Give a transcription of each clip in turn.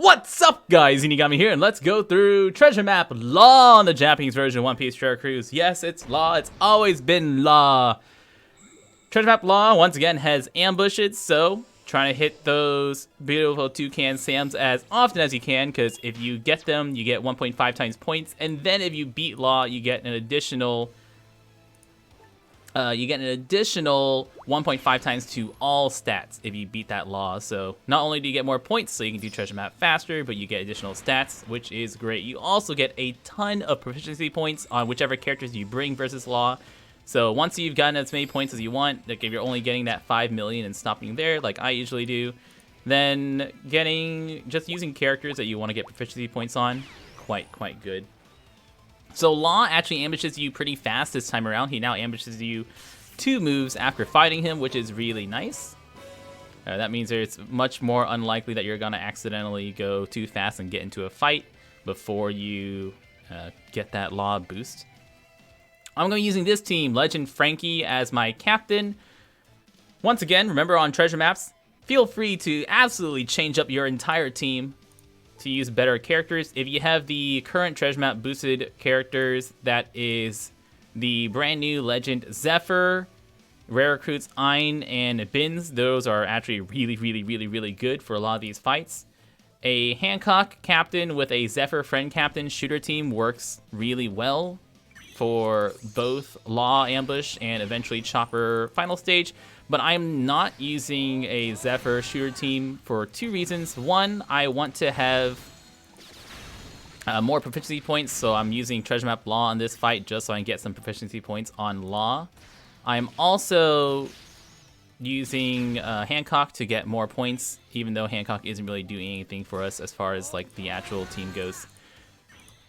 What's up, guys? Zeenigami here, and let's go through Treasure Map Law on the Japanese version of One Piece Treasure Cruise. Yes, it's Law. It's always been Law. Treasure Map Law, once again, has ambushes, so trying to hit those beautiful toucan Sams as often as you can, because if you get them, you get 1.5 times points, and then if you beat Law, you get an additional 1.5 times to all stats if you beat that law. So not only do you get more points so you can do treasure map faster, but you get additional stats, which is great. You also get a ton of proficiency points on whichever characters you bring versus law. So once you've gotten as many points as you want, like if you're only getting that 5 million and stopping there like I usually do, then just using characters that you want to get proficiency points on, quite good. So Law actually ambushes you pretty fast this time around. He now ambushes you 2 moves after fighting him, which is really nice. That means it's much more unlikely that you're going to accidentally go too fast and get into a fight before you get that Law boost. I'm going to be using this team, Legend Frankie, as my captain. Once again, remember on treasure maps, feel free to absolutely change up your entire team to use better characters. If you have the current treasure map boosted characters, that is the brand new Legend Zephyr, Rare Recruits Ein, and Bins. Those are actually really good for a lot of these fights. A Hancock captain with a Zephyr friend captain shooter team works really well for both Law ambush and eventually Chopper final stage. But I'm not using a Zephyr shooter team for 2 reasons. One, I want to have more proficiency points, so I'm using Treasure Map Law in this fight just so I can get some proficiency points on Law. I'm also using Hancock to get more points, even though Hancock isn't really doing anything for us as far as like the actual team goes.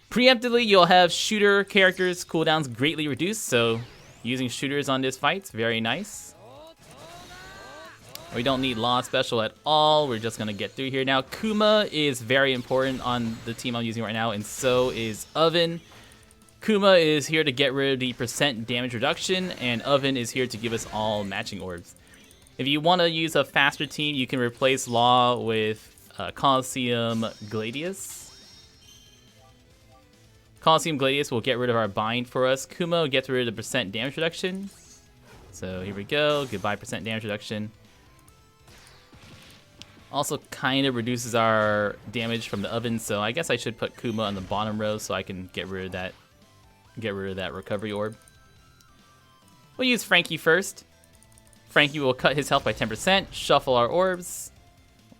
Preemptively, you'll have shooter characters cooldowns greatly reduced, so using shooters on this fight's very nice. We don't need Law special at all. We're just going to get through here. Now, Kuma is very important on the team I'm using right now, and so is Oven. Kuma is here to get rid of the % damage reduction, and Oven is here to give us all matching orbs. If you want to use a faster team, you can replace Law with Colosseum Gladius. Colosseum Gladius will get rid of our bind for us. Kuma gets rid of the % damage reduction. So here we go. Goodbye % damage reduction. Also kind of reduces our damage from the oven, so I guess I should put Kuma on the bottom row so I can get rid of that recovery orb. We'll use Frankie first. Frankie will cut his health by 10%, shuffle our orbs,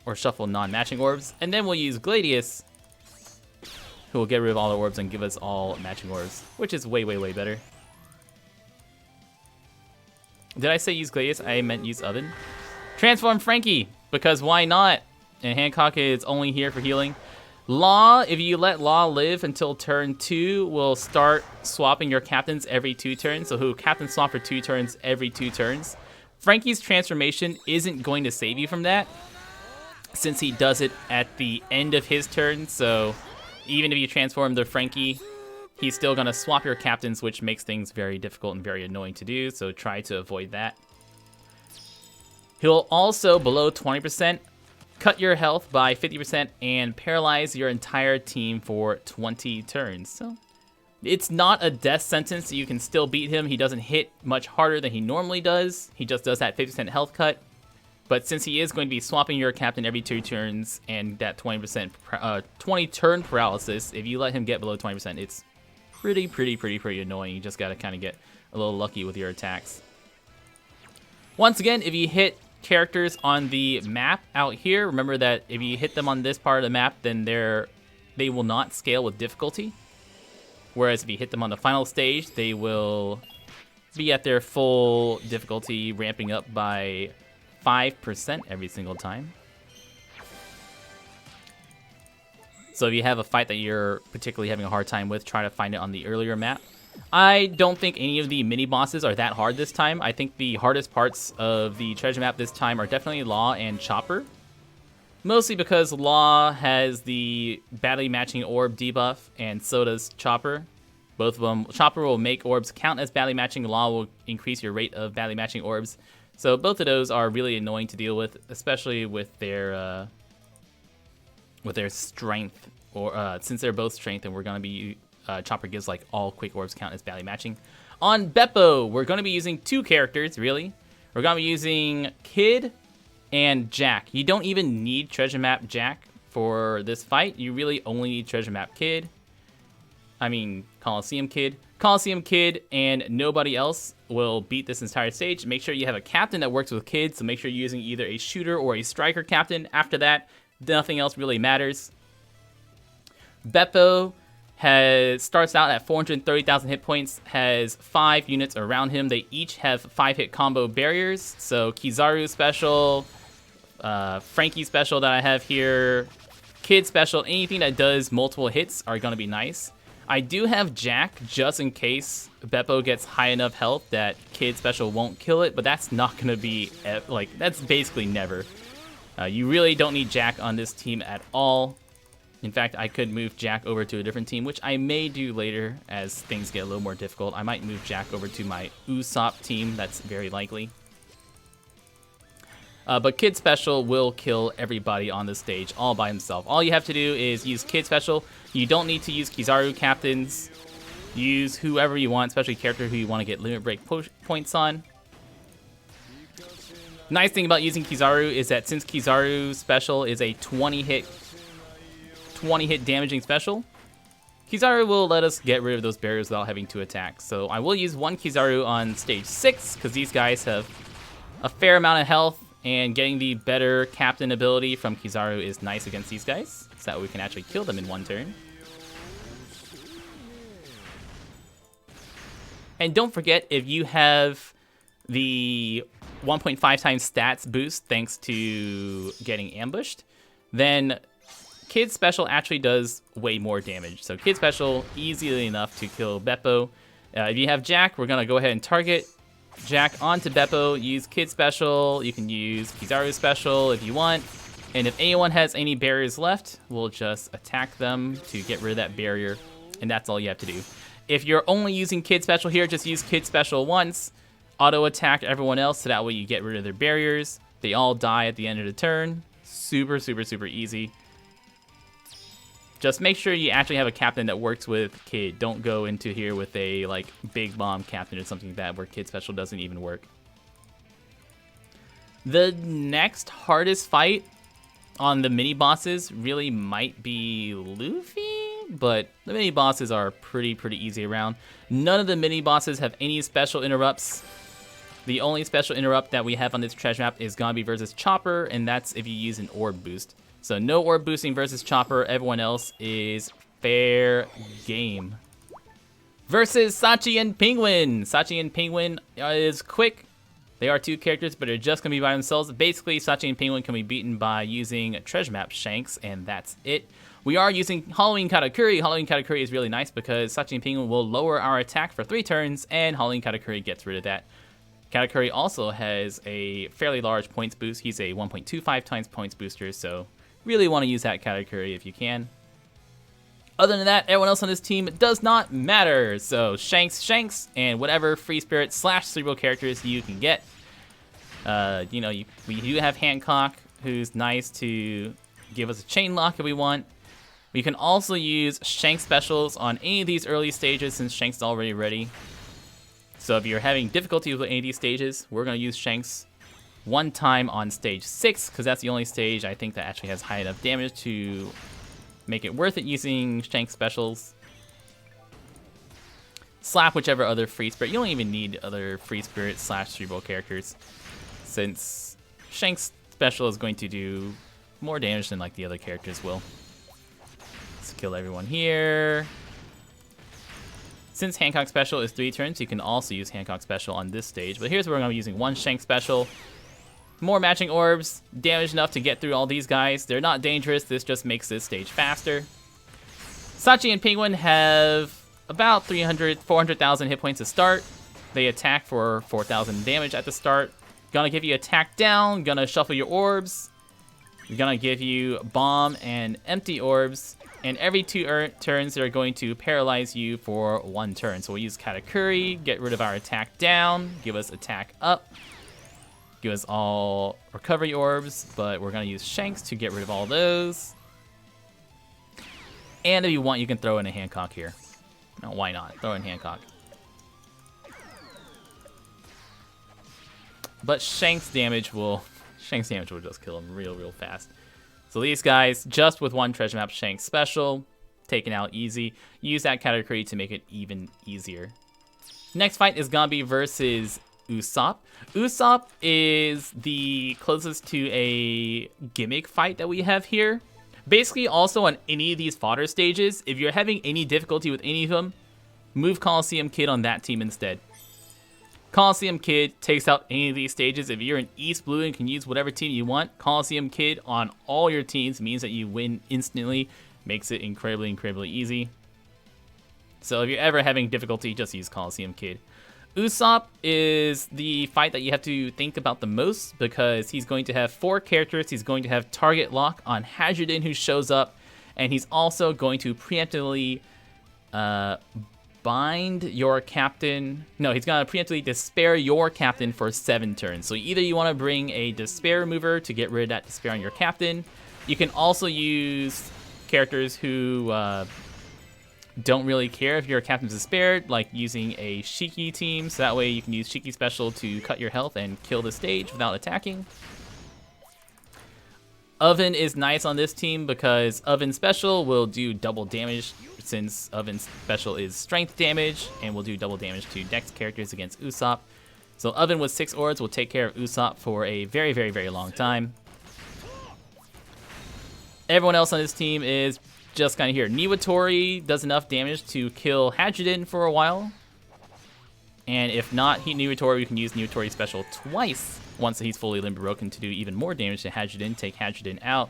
or shuffle non-matching orbs, and then we'll use Gladius, who will get rid of all the orbs and give us all matching orbs, which is way better. Did I say use Gladius? I meant use Oven. Transform Frankie, because why not? And Hancock is only here for healing. Law, if you let Law live until turn 2, will start swapping your captains every 2 turns. So he'll captain swap for 2 turns every 2 turns. Frankie's transformation isn't going to save you from that, since he does it at the end of his turn. So even if you transform the Frankie, he's still going to swap your captains, which makes things very difficult and very annoying to do. So try to avoid that. He'll also, below 20%, cut your health by 50% and paralyze your entire team for 20 turns. So it's not a death sentence. You can still beat him. He doesn't hit much harder than he normally does. He just does that 50% health cut. But since he is going to be swapping your captain every 2 turns and that 20 turn paralysis, if you let him get below 20%, it's pretty annoying. You just got to kind of get a little lucky with your attacks. Once again, if you hit characters on the map out here, remember that if you hit them on this part of the map, then they will not scale with difficulty. Whereas if you hit them on the final stage, they will be at their full difficulty, ramping up by 5% every single time. So if you have a fight that you're particularly having a hard time with, try to find it on the earlier map. I don't think any of the mini bosses are that hard this time. I think the hardest parts of the treasure map this time are definitely Law and Chopper. Mostly because Law has the badly matching orb debuff, and so does Chopper. Both of them. Chopper will make orbs count as badly matching. Law will increase your rate of badly matching orbs. So both of those are really annoying to deal with, especially with their with their strength, or since they're both strength, and we're gonna be Chopper gives like all quick orbs count as value matching. On Bepo, we're gonna be using 2 characters really. We're gonna be using Kid and Jack. You don't even need Treasure Map Jack for this fight. You really only need Treasure Map Kid. I mean, Coliseum Kid. Coliseum Kid and nobody else will beat this entire stage. Make sure you have a captain that works with Kid, so make sure you're using either a shooter or a striker captain. After that, nothing else really matters. Bepo starts out at 430,000 hit points, has 5 units around him. They each have 5-hit combo barriers. So Kizaru special, Frankie special that I have here, Kid special, anything that does multiple hits are going to be nice. I do have Jack just in case Bepo gets high enough health that Kid special won't kill it, but that's not going to be, like, that's basically never. You really don't need Jack on this team at all. In fact, I could move Jack over to a different team, which I may do later as things get a little more difficult. I might move Jack over to my Usopp team. That's very likely. But Kid Special will kill everybody on the stage all by himself. All you have to do is use Kid Special. You don't need to use Kizaru captains. Use whoever you want, especially character who you want to get limit break points on. Nice thing about using Kizaru is that since Kizaru special is a 20 hit damaging special, Kizaru will let us get rid of those barriers without having to attack. So I will use 1 Kizaru on stage 6 because these guys have a fair amount of health, and getting the better captain ability from Kizaru is nice against these guys, so that we can actually kill them in 1 turn. And don't forget, if you have the 1.5 times stats boost thanks to getting ambushed, then Kid Special actually does way more damage. So Kid Special, easily enough to kill Bepo. If you have Jack, we're going to go ahead and target Jack onto Bepo, use Kid Special. You can use Kizaru Special if you want. And if anyone has any barriers left, we'll just attack them to get rid of that barrier. And that's all you have to do. If you're only using Kid Special here, just use Kid Special once. Auto attack everyone else so that way you get rid of their barriers. They all die at the end of the turn. Super, super, super easy. Just make sure you actually have a captain that works with Kid. Don't go into here with a like big bomb captain or something like that where Kid Special doesn't even work. The next hardest fight on the mini bosses really might be Luffy, but the mini bosses are pretty easy around. None of the mini bosses have any special interrupts. The only special interrupt that we have on this treasure map is gonna be versus Chopper, and that's if you use an orb boost. So no orb boosting versus Chopper. Everyone else is fair game. Versus Sachi and Penguin. Sachi and Penguin is quick. They are 2 characters, but they're just going to be by themselves. Basically, Sachi and Penguin can be beaten by using Treasure Map Shanks, and that's it. We are using Halloween Katakuri. Halloween Katakuri is really nice because Sachi and Penguin will lower our attack for 3 turns, and Halloween Katakuri gets rid of that. Katakuri also has a fairly large points boost. He's a 1.25 times points booster, so really want to use that Katakuri if you can. Other than that, everyone else on this team does not matter. So Shanks, and whatever free spirit / cerebral characters you can get. We do have Hancock, who's nice to give us a chain lock if we want. We can also use Shanks specials on any of these early stages since Shanks is already ready. So if you're having difficulty with any of these stages, we're going to use Shanks 1 time on stage 6, because that's the only stage I think that actually has high enough damage to make it worth it using Shanks specials. Slap whichever other free spirit. You don't even need other free spirit / cerebral characters, since Shanks special is going to do more damage than like the other characters will. Let's kill everyone here. Since Hancock special is 3 turns, you can also use Hancock special on this stage. But here's where we're going to be using 1 Shanks special. More matching orbs, damage enough to get through all these guys. They're not dangerous, this just makes this stage faster. Sachi and Penguin have about 400,000 hit points to start. They attack for 4,000 damage at the start. Gonna give you attack down, gonna shuffle your orbs. Gonna give you bomb and empty orbs. And every 2 turns, they're going to paralyze you for 1 turn. So we'll use Katakuri, get rid of our attack down, give us attack up. Give us all recovery orbs, but we're going to use Shanks to get rid of all those. And if you want, you can throw in a Hancock here. No, why not? Throw in Hancock. But Shank's damage will just kill him real fast. So these guys, just with one treasure map Shank special, taken out easy. Use that category to make it even easier. Next fight is gonna be versus Usopp. Usopp is the closest to a gimmick fight that we have here. Basically, also on any of these fodder stages, if you're having any difficulty with any of them, move Coliseum Kid on that team instead. Coliseum Kid takes out any of these stages. If you're in East Blue and can use whatever team you want, Coliseum Kid on all your teams means that you win instantly. Makes it incredibly easy. So if you're ever having difficulty, just use Coliseum Kid. Usopp is the fight that you have to think about the most because he's going to have 4 characters. He's going to have target lock on Hajridin, who shows up, and he's also going to preemptively bind your captain. No, he's going to preemptively despair your captain for 7 turns. So either you want to bring a despair remover to get rid of that despair on your captain. You can also use characters who don't really care if your captain's despaired, like using a Shiki team, so that way you can use Shiki special to cut your health and kill the stage without attacking. Oven is nice on this team because Oven special will do double damage since Oven special is strength damage and will do double damage to next characters against Usopp. So Oven with 6 orbs will take care of Usopp for a very long time. Everyone else on this team is just kind of here. Niwatori does enough damage to kill Hajridin for a while. And if not, Niwatori, we can use Niwatori special twice once he's fully limb broken to do even more damage to Hajridin, take Hajridin out.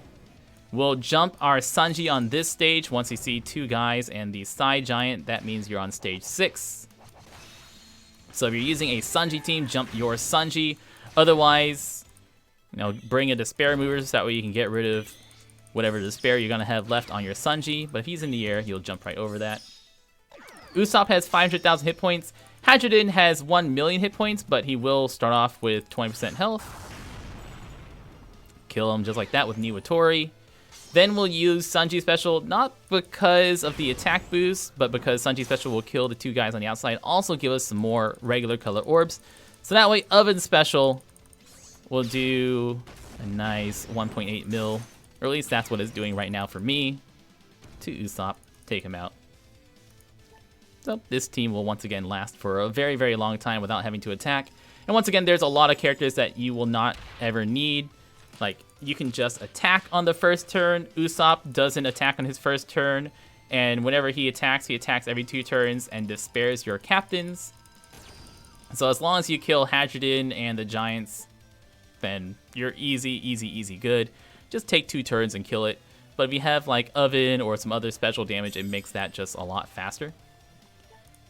We'll jump our Sanji on this stage once you see 2 guys and the side giant. That means you're on stage 6. So if you're using a Sanji team, jump your Sanji. Otherwise, bring a despair remover so that way you can get rid of whatever despair you're going to have left on your Sanji. But if he's in the air, you'll jump right over that. Usopp has 500,000 hit points. Hajridin has 1 million hit points, but he will start off with 20% health. Kill him just like that with Niwatori. Then we'll use Sanji special, not because of the attack boost, but because Sanji special will kill the 2 guys on the outside. Also give us some more regular color orbs. So that way, Oven special will do a nice 1.8 mil. Or at least that's what it's doing right now for me. To Usopp, take him out. So this team will once again last for a very long time without having to attack. And once again, there's a lot of characters that you will not ever need. Like, you can just attack on the first turn. Usopp doesn't attack on his first turn. And whenever he attacks every 2 turns and despairs your captains. So as long as you kill Hajridin and the giants, then you're easy good. Just take 2 turns and kill it. But if you have like Oven or some other special damage, it makes that just a lot faster.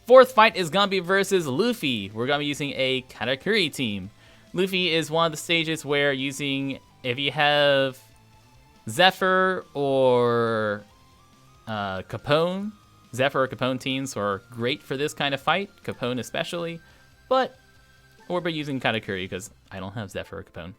4th fight is gonna be versus Luffy. We're gonna be using a Katakuri team. Luffy is one of the stages where if you have Zephyr or Capone, Zephyr or Capone teams are great for this kind of fight, Capone especially, but we're using Katakuri because I don't have Zephyr or Capone.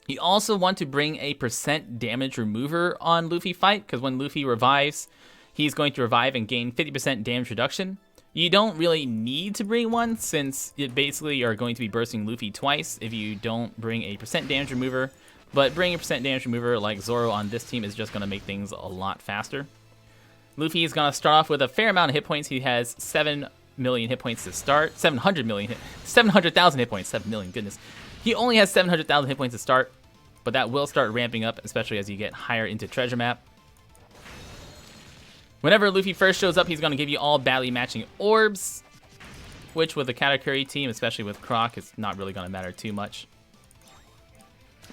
You also want to bring a % damage remover on Luffy fight, because when Luffy revives, he's going to revive and gain 50% damage reduction. You don't really need to bring one, since it basically are going to be bursting Luffy twice if you don't bring a % damage remover. But bringing a % damage remover like Zoro on this team is just going to make things a lot faster. Luffy is going to start off with a fair amount of hit points. He has 7 million hit points to start. 700,000 hit points. 7 million, goodness. He only has 700,000 hit points to start, but that will start ramping up, especially as you get higher into Treasure Map. Whenever Luffy first shows up, he's going to give you all badly matching orbs, which with the Katakuri team, especially with Croc, is not really going to matter too much.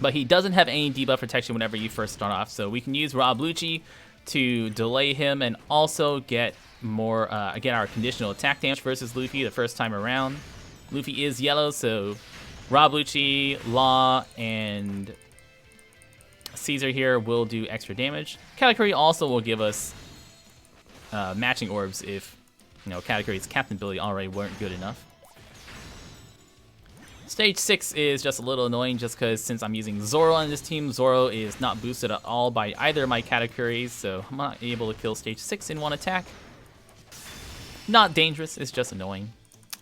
But he doesn't have any debuff protection whenever you first start off, so we can use Rob Lucci to delay him and also get more get our conditional attack damage versus Luffy the first time around. Luffy is yellow, so Rob Lucci, Law, and Caesar here will do extra damage. Katakuri also will give us matching orbs if Katakuri's captain ability already weren't good enough. Stage 6 is just a little annoying just because since I'm using Zoro on this team, Zoro is not boosted at all by either of my categories, so I'm not able to kill Stage 6 in one attack. Not dangerous, it's just annoying.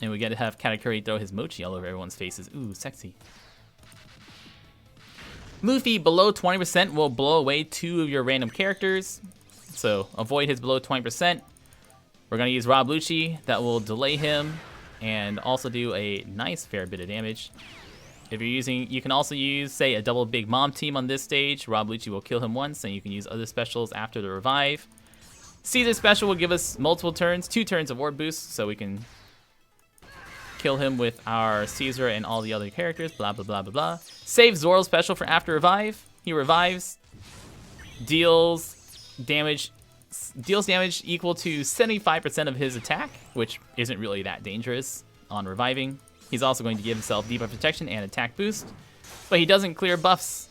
And we get to have Katakuri throw his mochi all over everyone's faces. Ooh, sexy. Luffy below 20% will blow away 2 of your random characters, so avoid his below 20%. We're going to use Rob Lucci, that will delay him and also do a nice fair bit of damage. If you're using, you can also use, say, a double Big Mom team on this stage. Rob Lucci will kill him once, and you can use other specials after the revive. Caesar special will give us multiple turns, 2 turns of orb boost, so we can kill him with our Caesar and all the other characters, blah, blah, blah, blah, blah. Save Zoro special for after revive. He revives, deals damage equal to 75% of his attack, which isn't really that dangerous on reviving. He's also going to give himself debuff protection and attack boost, but he doesn't clear buffs.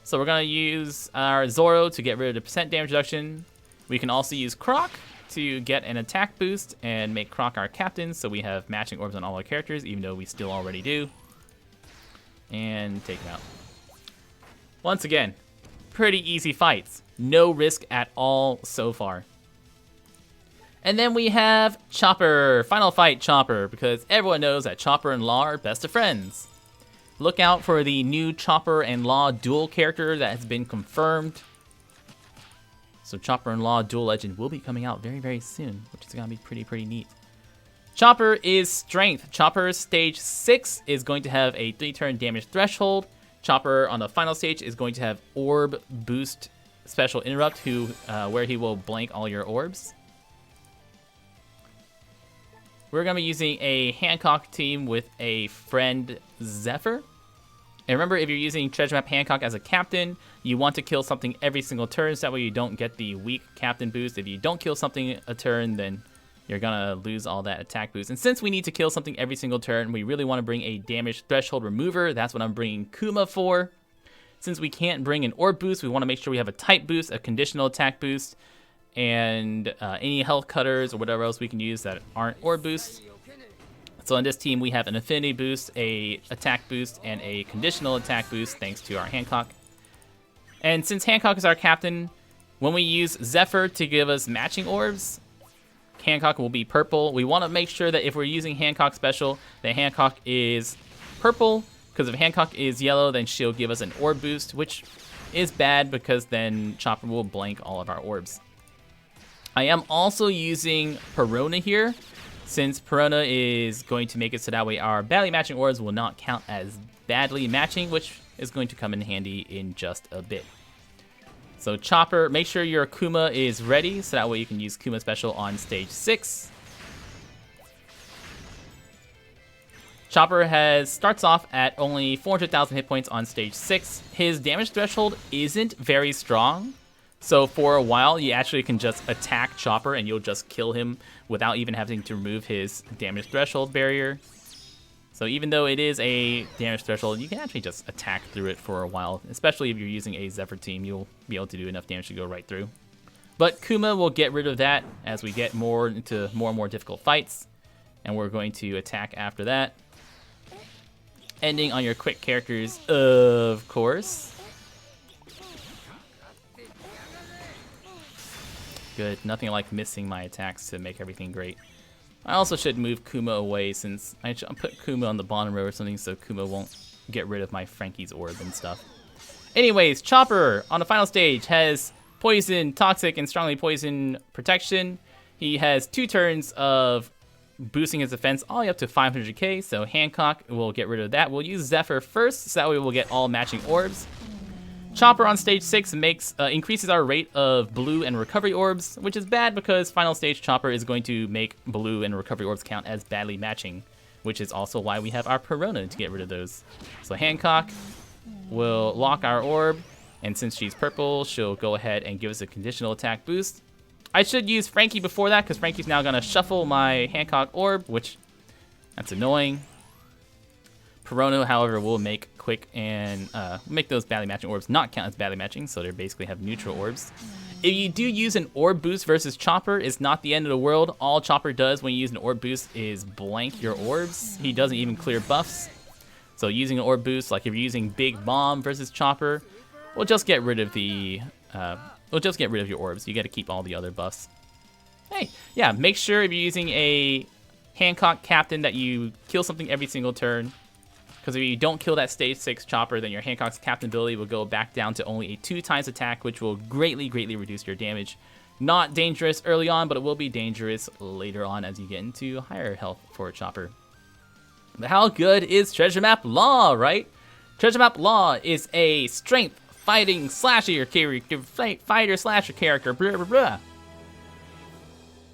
So we're going to use our Zoro to get rid of the percent damage reduction. We can also use Croc to get an attack boost and make Croc our captain, so we have matching orbs on all our characters, even though we still already do. And take him out. Once again, pretty easy fights. No risk at all so far. And then we have Chopper. Final fight Chopper, because everyone knows that Chopper and Law are best of friends. Look out for the new Chopper and Law duel character that has been confirmed. So Chopper and Law Dual Legend will be coming out very, very soon, which is going to be pretty neat. Chopper is Strength. Chopper's stage 6 is going to have a 3-turn damage threshold. Chopper on the final stage is going to have Orb Boost Special Interrupt, where he will blank all your orbs. We're going to be using a Hancock team with a friend Zephyr. And remember, if you're using Treasure Map Hancock as a captain, you want to kill something every single turn, so that way you don't get the weak captain boost. If you don't kill something a turn, then you're gonna lose all that attack boost. And since we need to kill something every single turn, we really want to bring a damage threshold remover. That's what I'm bringing Kuma for. Since we can't bring an orb boost, we want to make sure we have a type boost, a conditional attack boost, and any health cutters or whatever else we can use that aren't orb boosts. So on this team, we have an affinity boost, a attack boost, and a conditional attack boost thanks to our Hancock. And since Hancock is our captain, when we use Zephyr to give us matching orbs, Hancock will be purple. We want to make sure that if we're using Hancock special, that Hancock is purple, because if Hancock is yellow, then she'll give us an orb boost, which is bad because then Chopper will blank all of our orbs. I am also using Perona here, since Perona is going to make it so that way our badly matching orbs will not count as badly matching, which is going to come in handy in just a bit. So Chopper, make sure your Kuma is ready, so that way you can use Kuma special on stage 6. Chopper starts off at only 400,000 hit points on stage 6. His damage threshold isn't very strong, so for a while you actually can just attack Chopper and you'll just kill him without even having to remove his damage threshold barrier. So even though it is a damage threshold, you can actually just attack through it for a while. Especially if you're using a Zephyr team, you'll be able to do enough damage to go right through. But Kuma will get rid of that as we get more into more and more difficult fights. And we're going to attack after that. Ending on your quick characters, of course. Good, nothing like missing my attacks to make everything great. I also should move Kuma away, since I'll put Kuma on the bottom row or something so Kuma won't get rid of my Frankie's orb and stuff. Anyways, Chopper on the final stage has poison, toxic, and strongly poison protection. He has 2 turns of boosting his defense all the way up to 500k, so Hancock will get rid of that. We'll use Zephyr first, so that way we'll get all matching orbs. Chopper on stage 6 increases our rate of blue and recovery orbs, which is bad because final stage Chopper is going to make blue and recovery orbs count as badly matching, which is also why we have our Perona to get rid of those. So Hancock will lock our orb, and since she's purple, she'll go ahead and give us a conditional attack boost. I should use Frankie before that, because Frankie's now going to shuffle my Hancock orb, which, that's annoying. Perona, however, will make quick and make those badly matching orbs not count as badly matching, so they basically have neutral orbs. If you do use an orb boost versus Chopper, it's not the end of the world. All Chopper does when you use an orb boost is blank your orbs. He doesn't even clear buffs. So using an orb boost, like if you're using Big Bomb versus Chopper, we'll just get rid of the your orbs. You got to keep all the other buffs. Hey, yeah, make sure if you're using a Hancock Captain that you kill something every single turn. Because if you don't kill that stage 6 Chopper, then your Hancock's Captain ability will go back down to only a 2x attack, which will greatly reduce your damage. Not dangerous early on, but it will be dangerous later on as you get into higher health for a Chopper. But how good is Treasure Map Law, right? Treasure Map Law is a strength fighting slasher character, fighter slasher character, blah, blah, blah.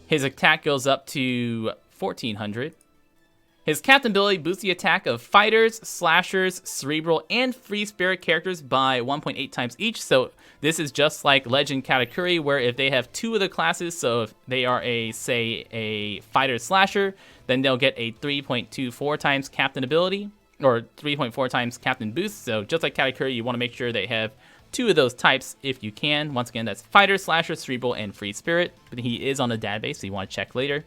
His attack goes up to 1400. His captain ability boosts the attack of fighters, slashers, cerebral, and free spirit characters by 1.8 times each. So this is just like Legend Katakuri, where if they have 2 of the classes, so if they are say a fighter slasher, then they'll get a 3.24 times captain ability, or 3.4 times captain boost. So just like Katakuri, you want to make sure they have 2 of those types if you can. Once again, that's fighter, slasher, cerebral, and free spirit. But he is on a database, so you want to check later.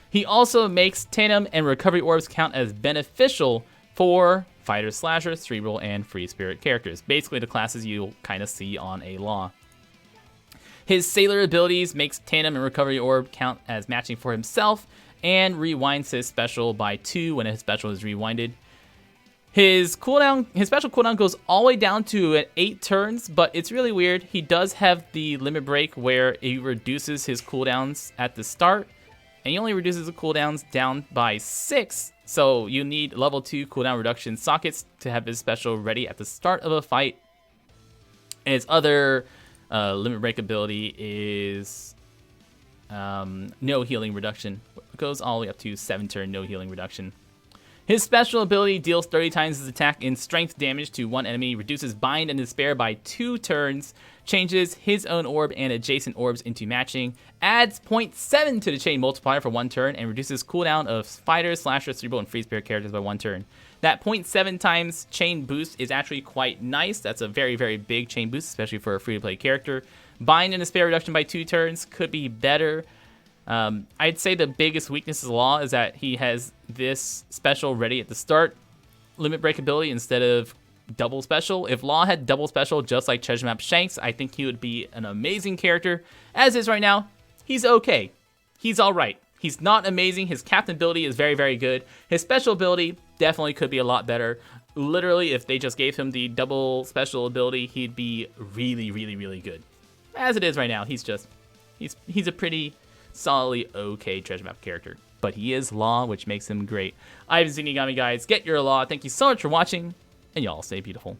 He also makes Tandem and Recovery Orbs count as beneficial for Fighter, Slasher, Cerebral, and Free Spirit characters. Basically the classes you'll kind of see on a Law. His Sailor abilities makes Tandem and Recovery Orb count as matching for himself, and rewinds his special by 2 when his special is rewinded. His special cooldown goes all the way down to 8 turns, but it's really weird. He does have the limit break where he reduces his cooldowns at the start, and he only reduces the cooldowns down by 6, so you need level 2 cooldown reduction sockets to have his special ready at the start of a fight. And his other limit break ability is no healing reduction. It goes all the way up to 7 turn no healing reduction. His special ability deals 30 times his attack in strength damage to one enemy, reduces bind and despair by 2 turns, changes his own orb and adjacent orbs into matching, adds 0.7 to the chain multiplier for 1 turn, and reduces cooldown of fighters, slashers, cerebral, and free spirit characters by 1 turn. That 0.7 times chain boost is actually quite nice. That's a very big chain boost, especially for a free-to-play character. Bind and despair reduction by 2 turns could be better. I'd say the biggest weakness of the Law is that he has this special ready at the start, limit break ability, instead of double special. If Law had double special just like Treasure Map Shanks, I think he would be an amazing character. As is right now, he's okay. He's alright. He's not amazing. His captain ability is very good. His special ability definitely could be a lot better. Literally, if they just gave him the double special ability, he'd be really good. As it is right now, he's a pretty solidly okay Treasure Map character. But he is Law, which makes him great. I'm Zeenigami, guys. Get your Law. Thank you so much for watching, and y'all stay beautiful.